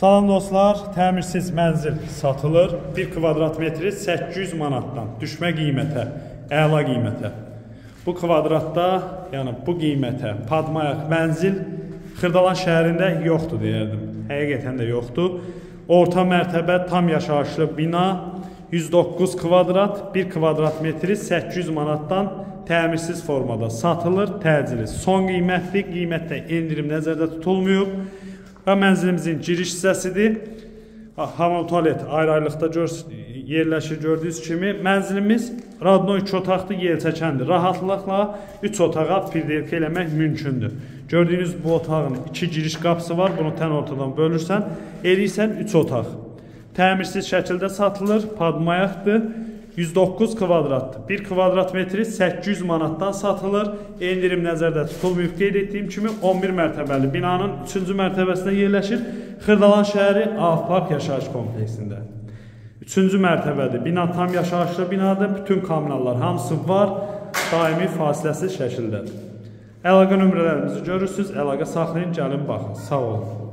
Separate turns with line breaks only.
Salam dostlar, təmirsiz mənzil satılır. 1 kvadrat metri 800 manatdan düşmə qiymətə, əla qiymətə. Bu kvadratda, yəni bu qiymətə padmayaq mənzil Xırdalan şəhərində yoxdur deyərdim. Həqiqətən də yoxdur. Orta mərtəbə tam yaşayışlı bina 109 kvadrat, 1 kvadrat metri 800 manatdan təmirsiz formada satılır, təcili. Son qiymətdə endirim nəzərdə tutulmuyub. Və mənzilimizin giriş hissəsidir. Hamam tualet ayrı-ayrılıqda yerləşir gördüyünüz kimi. Mənzilimiz radno 2 otaqlı yelçəkəndir. Rahatlıqla 3 otağa pirdelka eləmək mümkündür. Gördüyünüz bu otağın 2 giriş qapısı var. Bunu tən ortadan bölürsən, eləyirsən 3 otaq. Təmirsiz şəkildə satılır, padmayaqdır. 109 kvadratdır. 1 kvadrat metri 800 manatdan satılır. Endirim nəzərdə tutulmuyub. Qeyd etdiyim kimi 11 mərtəbəli binanın 3-cü mərtəbəsində yerləşir. Xırdalan şəhəri Avpark yaşayış kompleksində. 3-cü mərtəbədir. Bina tam yaşayışlı binadır. Bütün kommunallar hamısı var. Daimi fasiləsiz şəkildədir. Əlaqə nömrələrimizi görürsünüz. Əlaqə saxlayın, gəlin baxın. Sağ olun.